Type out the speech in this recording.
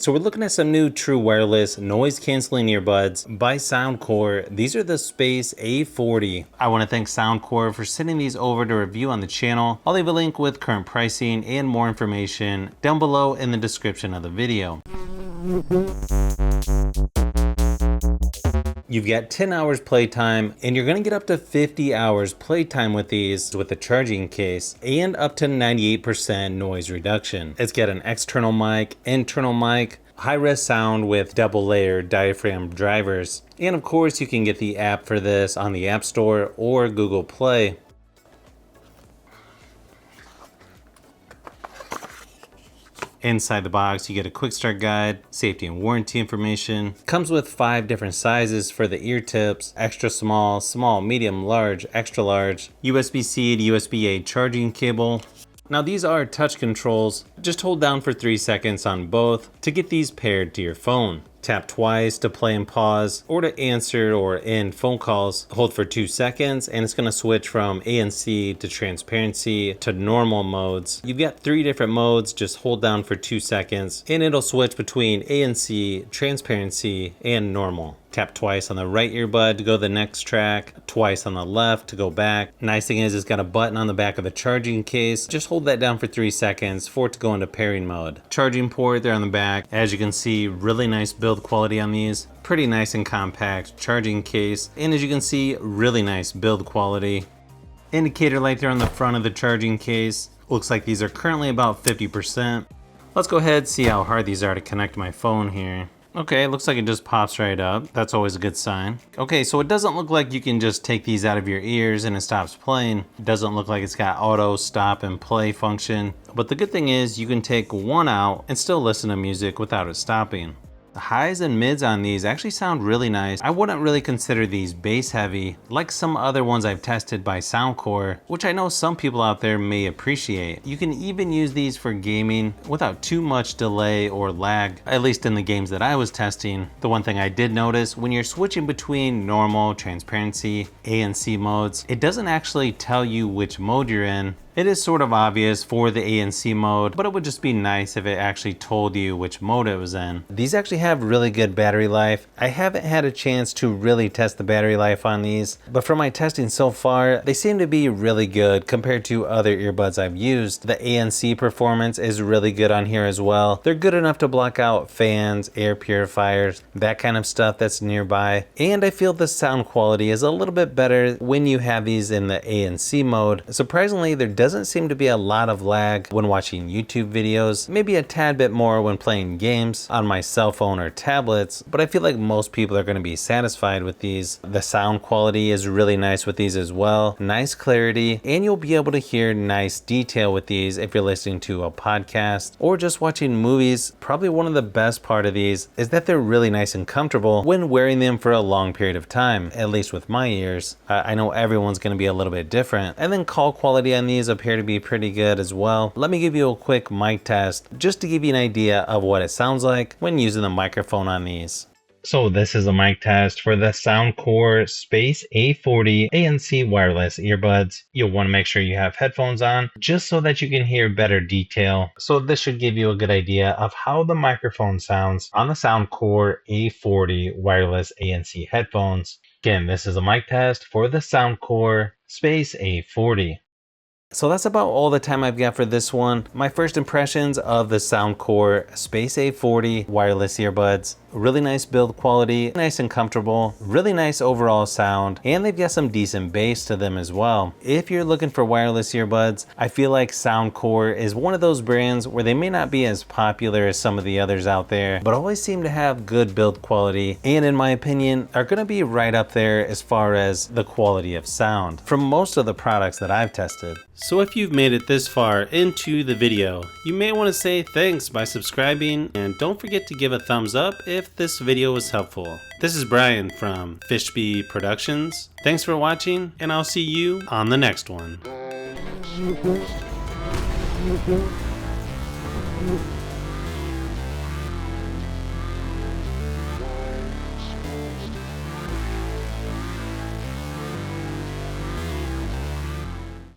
So we're looking at some new true wireless noise canceling earbuds by Soundcore. These are the Space A40. I want to thank Soundcore for sending these over to review on the channel. I'll leave a link with current pricing and more information down below in the description of the video. You've got 10 hours playtime, and you're gonna get up to 50 hours playtime with these with the charging case, and up to 98% noise reduction. It's got an external mic, internal mic, high-res sound with double-layer diaphragm drivers, and of course you can get the app for this on the App Store or Google Play. Inside the box, you get a quick start guide, safety and warranty information. Comes with 5 different sizes for the ear tips: extra small, small, medium, large, extra large, USB-C to USB-A charging cable. Now these are touch controls. Just hold down for 3 seconds on both to get these paired to your phone. Tap twice to play and pause, or to answer or end phone calls. Hold for 2 seconds and it's gonna switch from ANC to transparency to normal modes. You've got 3 different modes. Just hold down for 2 seconds and it'll switch between ANC, transparency, and normal. Tap twice on the right earbud to go to the next track, twice on the left to go back. Nice thing is it's got a button on the back of the charging case. Just hold that down for 3 seconds for it to go into pairing mode. Charging port there on the back. As you can see, really nice build quality on these. Pretty nice and compact charging case. And as you can see, really nice build quality. Indicator light there on the front of the charging case. Looks like these are currently about 50%. Let's go ahead and see how hard these are to connect to my phone here. Okay, looks like it just pops right up. That's always a good sign. Okay, so it doesn't look like you can just take these out of your ears and it stops playing. It doesn't look like it's got auto stop and play function. But the good thing is you can take one out and still listen to music without it stopping. The highs and mids on these actually sound really nice. I wouldn't really consider these bass heavy like some other ones I've tested by Soundcore, which I know some people out there may appreciate. You can even use these for gaming without too much delay or lag, at least in the games that I was testing. The one thing I did notice, when you're switching between normal, transparency, ANC modes, it doesn't actually tell you which mode you're in. It is sort of obvious for the ANC mode, but it would just be nice if it actually told you which mode it was in. These actually have really good battery life. I haven't had a chance to really test the battery life on these, but from my testing so far, they seem to be really good compared to other earbuds I've used. The ANC performance is really good on here as well. They're good enough to block out fans, air purifiers, that kind of stuff that's nearby. And I feel the sound quality is a little bit better when you have these in the ANC mode. Surprisingly, there doesn't seem to be a lot of lag when watching YouTube videos, maybe a tad bit more when playing games on my cell phone or tablets, but I feel like most people are going to be satisfied with these. The sound quality is really nice with these as well. Nice clarity, and you'll be able to hear nice detail with these if you're listening to a podcast or just watching movies. Probably one of the best part of these is that they're really nice and comfortable when wearing them for a long period of time, at least with my ears. I know everyone's going to be a little bit different. And then call quality on these appear to be pretty good as well. Let me give you a quick mic test just to give you an idea of what it sounds like when using the microphone on these. So this is a mic test for the Soundcore Space A40 ANC wireless earbuds. You'll want to make sure you have headphones on just so that you can hear better detail. So this should give you a good idea of how the microphone sounds on the Soundcore A40 wireless ANC headphones. Again, this is a mic test for the Soundcore Space A40. So that's about all the time I've got for this one. My first impressions of the Soundcore Space A40 wireless earbuds. Really nice build quality, nice and comfortable, really nice overall sound, and they've got some decent bass to them as well. If you're looking for wireless earbuds, I feel like Soundcore is one of those brands where they may not be as popular as some of the others out there, but always seem to have good build quality, and in my opinion, are gonna be right up there as far as the quality of sound from most of the products that I've tested. So if you've made it this far into the video, you may want to say thanks by subscribing, and don't forget to give a thumbs up if this video was helpful. This is Brian from FORSPACEUK Productions. Thanks for watching, and I'll see you on the next one.